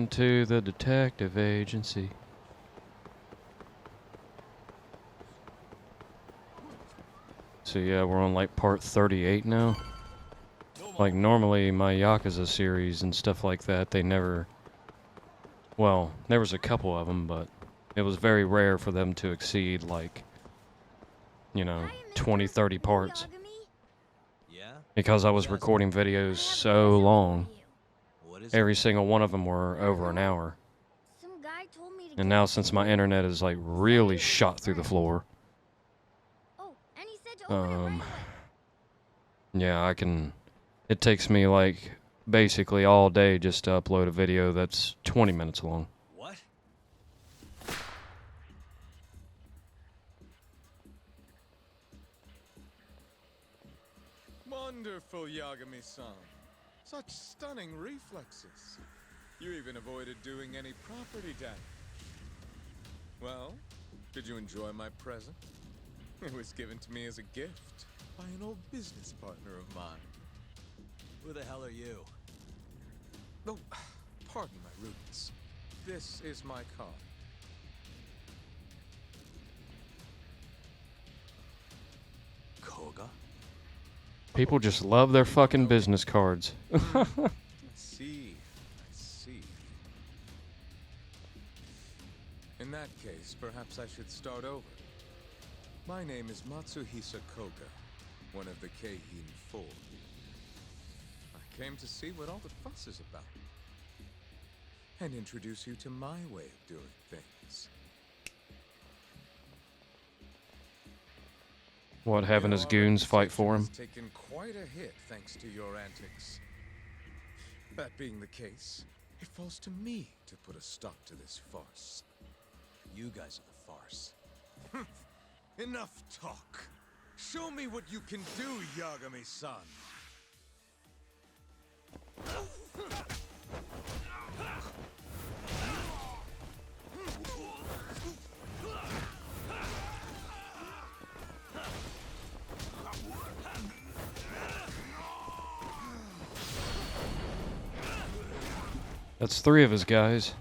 Welcome to the detective agency. So yeah, we're on like part 38 now. Like normally my Yakuza series and stuff like that, they never... Well, there was a couple of them, but it was very rare for them to exceed like, you know, 20, 30 parts. Because I was recording videos so long. Every single one of them were over an hour. And now since my internet is like really shot through the floor, yeah, I can... It takes me like basically all day just to upload a video that's 20 minutes long. What? Wonderful, Yagami-san. Such stunning reflexes. You even avoided doing any property damage. Well, did you enjoy my present? It was given to me as a gift by an old business partner of mine. Who the hell are you? Oh, pardon my rudeness. This is my card. Koga? People just love their fucking business cards. I see. In that case, perhaps I should start over. My name is Matsuhisa Koga, one of the Keihin Four. I came to see what all the fuss is about, and introduce you to my way of doing things. What, having his goons fight for him? Has taken quite a hit thanks to your antics. That being the case, it falls to me to put a stop to this farce. You guys are the farce. Enough talk. Show me what you can do, Yagami-san. That's 3 of his guys.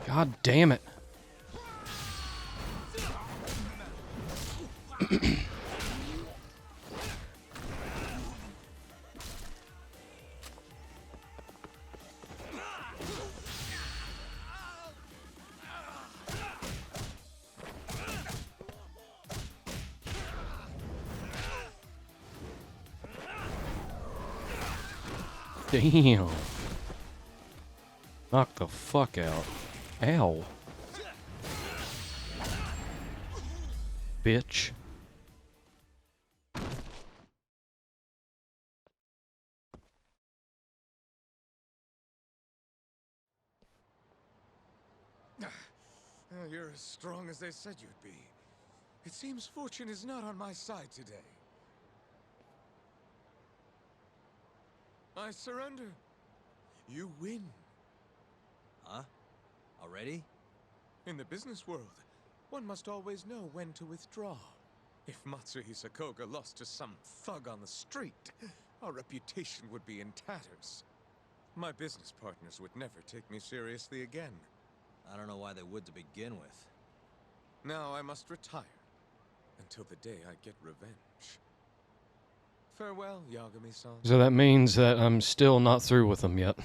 God damn it. Damn. Knock the fuck out. Ow. Bitch. You're as strong as they said you'd be. It seems fortune is not on my side today. I surrender. You win. Huh? Already? In the business world, one must always know when to withdraw. If Matsuhisa Koga lost to some thug on the street, our reputation would be in tatters. My business partners would never take me seriously again. I don't know why they would to begin with. Now I must retire until the day I get revenge. Farewell, Yagami-san. So that means that I'm still not through with them yet.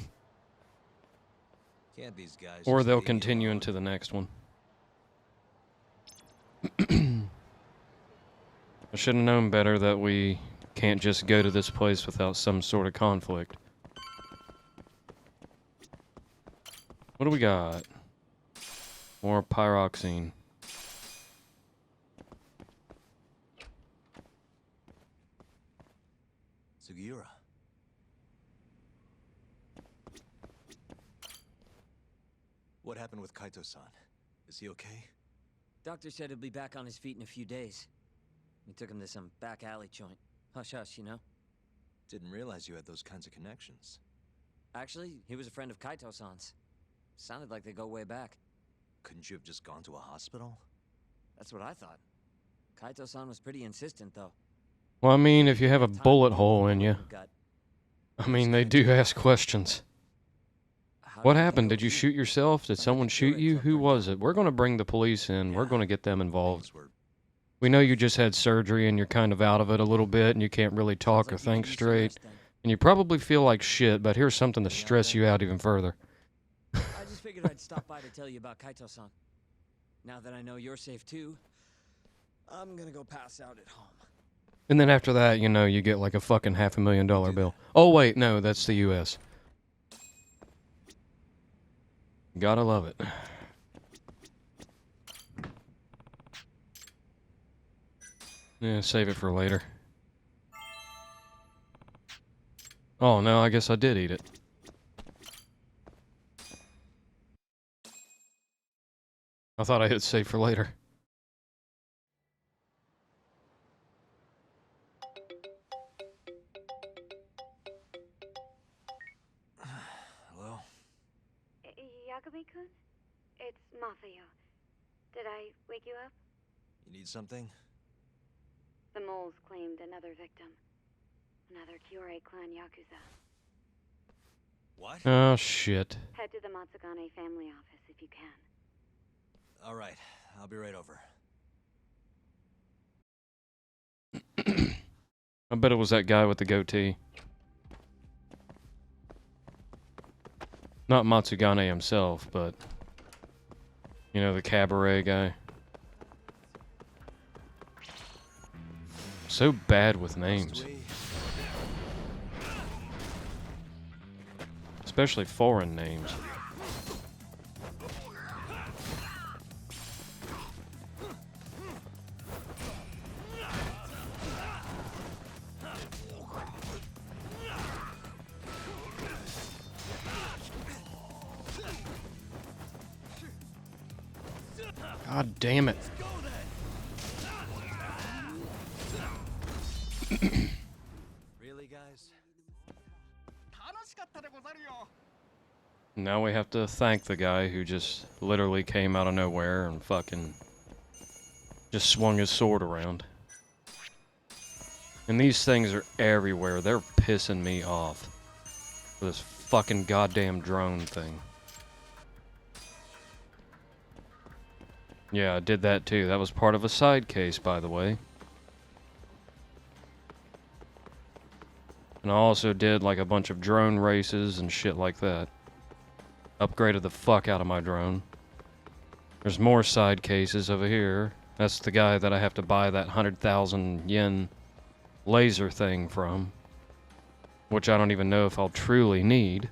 Can't these guys Or just they'll leave me continue alone? into the next one. I should have known better that we can't just go to this place without some sort of conflict. What do we got? More pyroxene. Sugiura. What happened with Kaito-san? Is he okay? Doctor said he'll be back on his feet in a few days. We took him to some back alley joint. Hush hush, you know? Didn't realize you had those kinds of connections. Actually, he was a friend of Kaito-san's. Sounded like they go way back. Couldn't you have just gone to a hospital? That's what I thought. Kaito-san was pretty insistent, though. Well, I mean, if you have a Time bullet to hole in you, who got- I mean, they do ask questions. How What did it happened? go Did you with shoot yourself? Did Sounded someone like shoot Keurig you? Club Who burnt was down. it? We're going to bring the police in. We're Yeah, going to get them involved. Things were We know you just had surgery and you're kind of out of it a little bit and you can't really talk Sounds or like you think could use some straight. rest then. And you probably feel like shit, but here's something to Getting out stress there? you out even further. I just figured I'd stop by to tell you about Kaito-san. Now that I know you're safe too, I'm gonna go pass out at home. And then after that, you know, you get like a fucking $500,000 bill. Oh, wait, no, that's the U.S. Gotta love it. Yeah, save it for later. Oh, no, I guess I did eat it. I thought I hit save for later. hello. Yagami-kun? It's Mafuyu. Did I wake you up? You need something? The moles claimed another victim. Another Kyorei clan yakuza. What? Oh, shit. Head to the Matsugane family office if you can. All right, I'll be right over. I bet it was that guy with the goatee. Not Matsugane himself, but... you know, the cabaret guy. So bad with names. Must we? Especially foreign names. God damn it. Really, guys? Now we have to thank the guy who just literally came out of nowhere and fucking just swung his sword around. And these things are everywhere. They're pissing me off. This fucking goddamn drone thing. Yeah, I did that too. That was part of a side case, by the way. And I also did like a bunch of drone races and shit like that. Upgraded the fuck out of my drone. There's more side cases over here. That's the guy that I have to buy that 100,000 yen laser thing from. Which I don't even know if I'll truly need.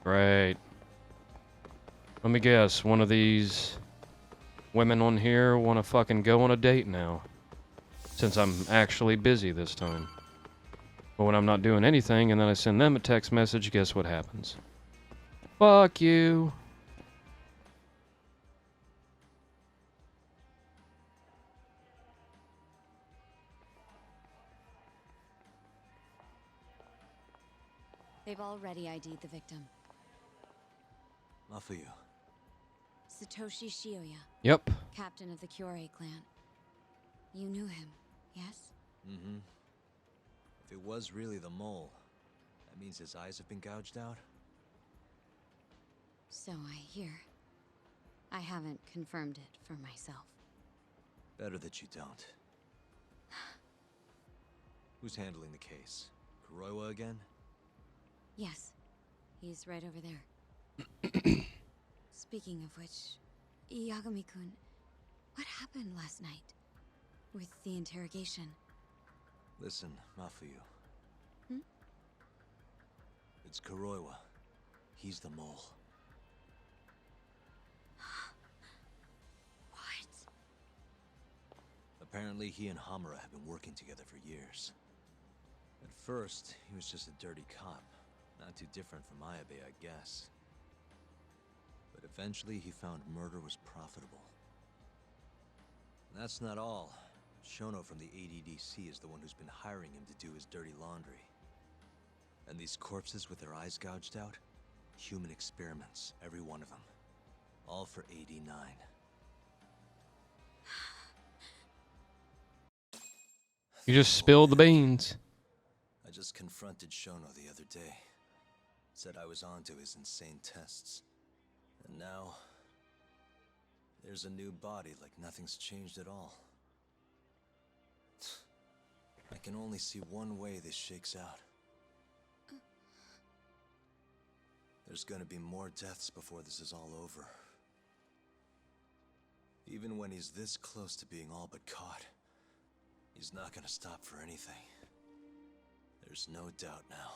Great. Let me guess, one of these women on here want to fucking go on a date now. Since I'm actually busy this time. But when I'm not doing anything and then I send them a text message, guess what happens? Fuck you. They've already ID'd the victim. Mafuyu. Satoshi Shioya, Yep. captain of the Kyorei clan. You knew him, yes? Mm-hmm. If it was really the mole, that means his eyes have been gouged out? So I hear. I haven't confirmed it for myself. Better that you don't. Who's handling the case? Kuroiwa again? Yes, he's right over there. Speaking of which, Yagami-kun, what happened last night? With the interrogation? Listen, Mafuyu. Hmm? It's Kuroiwa. He's the mole. What? Apparently he and Hamura have been working together for years. At first, he was just a dirty cop. Not too different from Ayabe, I guess. But eventually he found murder was profitable. And that's not all. Shono from the ADDC is the one who's been hiring him to do his dirty laundry. And these corpses with their eyes gouged out? Human experiments, every one of them. All for 89. You just spilled the beans. I just confronted Shono the other day. Said I was onto his insane tests. And now... there's a new body like nothing's changed at all. I can only see one way this shakes out. There's gonna be more deaths before this is all over. Even when he's this close to being all but caught, he's not gonna stop for anything. There's no doubt now.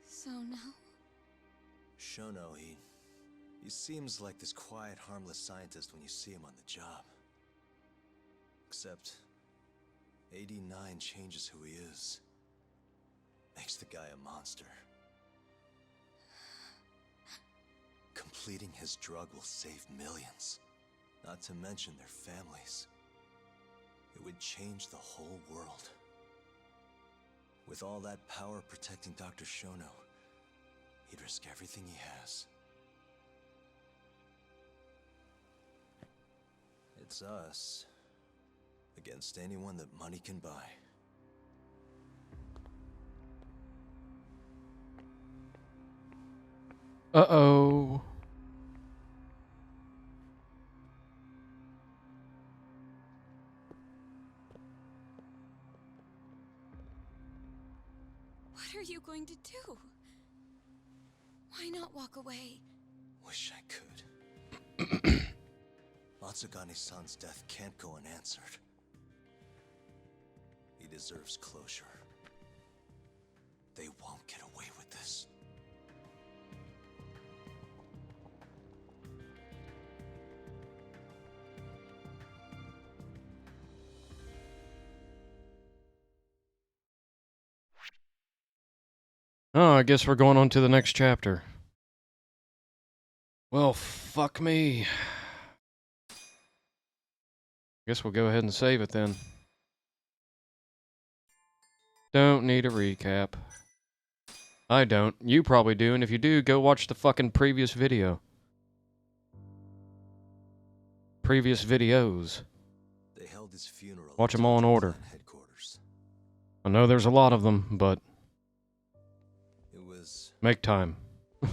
So now? Shono, he seems like this quiet, harmless scientist when you see him on the job. Except, 89 changes who he is. Makes the guy a monster. Completing his drug will save millions, not to mention their families. It would change the whole world. With all that power protecting Dr. Shono, he'd risk everything he has. It's us against anyone that money can buy. Uh-oh. What are you going to do? Why not walk away? Wish I could. Matsugane-san's death can't go unanswered. He deserves closure. They won't get away with this. Oh, I guess we're going on to the next chapter. Well, fuck me. Guess we'll go ahead and save it then. Don't need a recap. I don't. You probably do, and if you do, go watch the fucking previous video. Previous videos. They held his funeral. Watch them all in order. Headquarters. I know there's a lot of them, but It was make time. an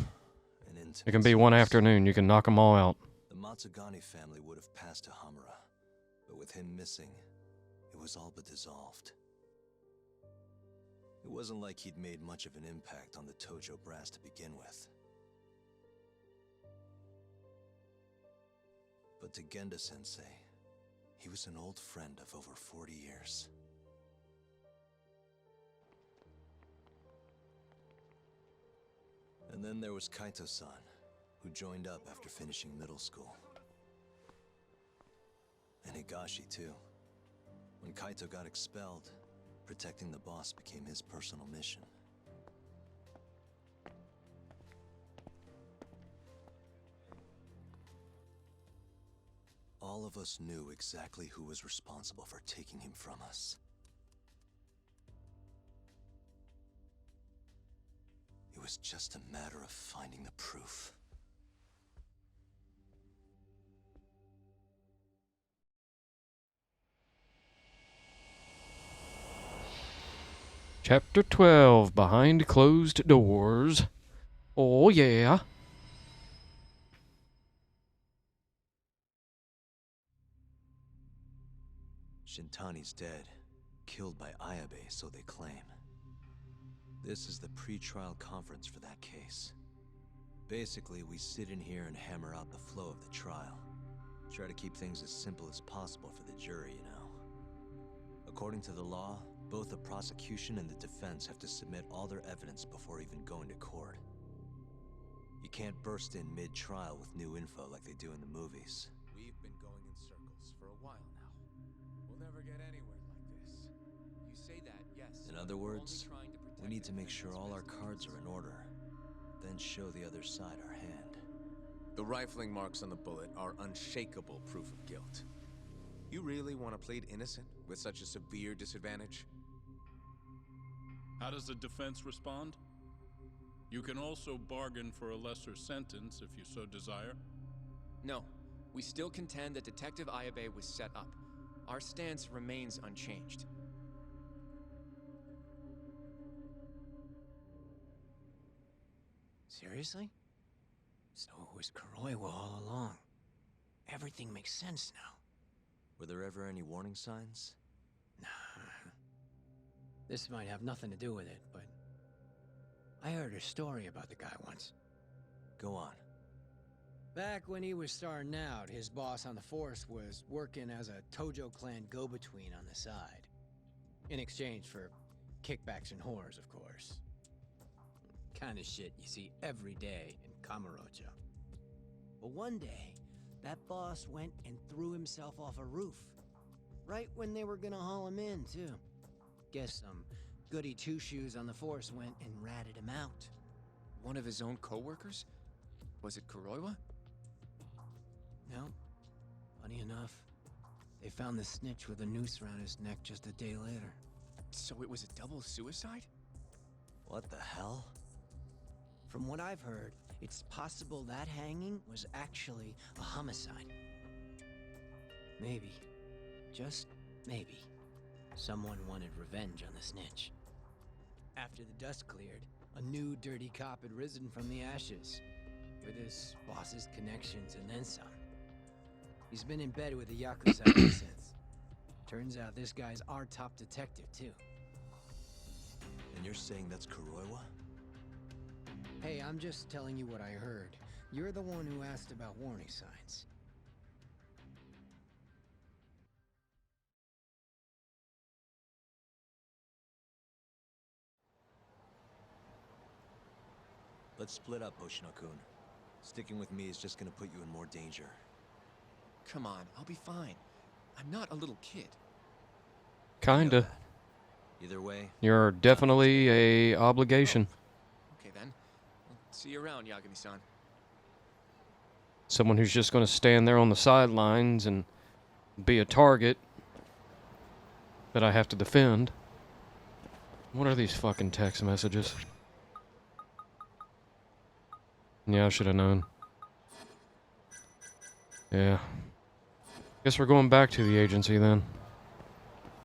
intimate It can be one service. afternoon. You can knock them all out. The Matsugane family would have passed to Hamura, but with him missing, it was all but dissolved. It wasn't like he'd made much of an impact on the Tojo brass to begin with. But to Genda-sensei, he was an old friend of over 40 years. And then there was Kaito-san, who joined up after finishing middle school. And Higashi, too. When Kaito got expelled, protecting the boss became his personal mission. All of us knew exactly who was responsible for taking him from us. It was just a matter of finding the proof. Chapter 12, Behind Closed Doors. Oh, yeah. Shintani's dead, killed by Ayabe, so they claim. This is the pre-trial conference for that case. Basically, we sit in here and hammer out the flow of the trial. Try to keep things as simple as possible for the jury, you know. According to the law, both the prosecution and the defense have to submit all their evidence before even going to court. You can't burst in mid-trial with new info like they do in the movies. We've been going in circles for a while now. We'll never get anywhere like this. You say that, yes. In other We're only words, trying to protect we need to the make sure defendant's all our best cards are in order, then show the other side our hand. The rifling marks on the bullet are unshakable proof of guilt. You really want to plead innocent with such a severe disadvantage? How does the defense respond? You can also bargain for a lesser sentence if you so desire. No, we still contend that Detective Ayabe was set up. Our stance remains unchanged. Seriously? So it was Kuroiwa all along. Everything makes sense now. Were there ever any warning signs? Nah. This might have nothing to do with it, but I heard a story about the guy once. Go on. Back when he was starting out, his boss on the force was working as a Tojo clan go-between on the side. In exchange for kickbacks and whores, of course. Kind of shit you see every day in Kamurocho. But one day, that boss went and threw himself off a roof. Right when they were gonna haul him in, too. Guess some goody two-shoes on the force went and ratted him out. One of his own co-workers? Was it Kuroiwa? No. Funny enough, they found the snitch with a noose around his neck just a day later. So it was a double suicide? What the hell? From what I've heard, it's possible that hanging was actually a homicide. Maybe, just maybe, someone wanted revenge on the snitch. After the dust cleared, a new dirty cop had risen from the ashes, with his boss's connections and then some. He's been in bed with the yakuza ever since. Turns out this guy's our top detective, too. And you're saying that's Kuroiwa? Hey, I'm just telling you what I heard. You're the one who asked about warning signs. Let's split up, Hoshino-kun. Sticking with me is just gonna put you in more danger. Come on, I'll be fine. I'm not a little kid. Kinda. Either way, You're definitely a obligation. Okay then. I'll see you around, Yagami-san. Someone who's just going to stand there on the sidelines and be a target that I have to defend. What are these fucking text messages? Yeah, I should have known. Yeah. Guess we're going back to the agency then.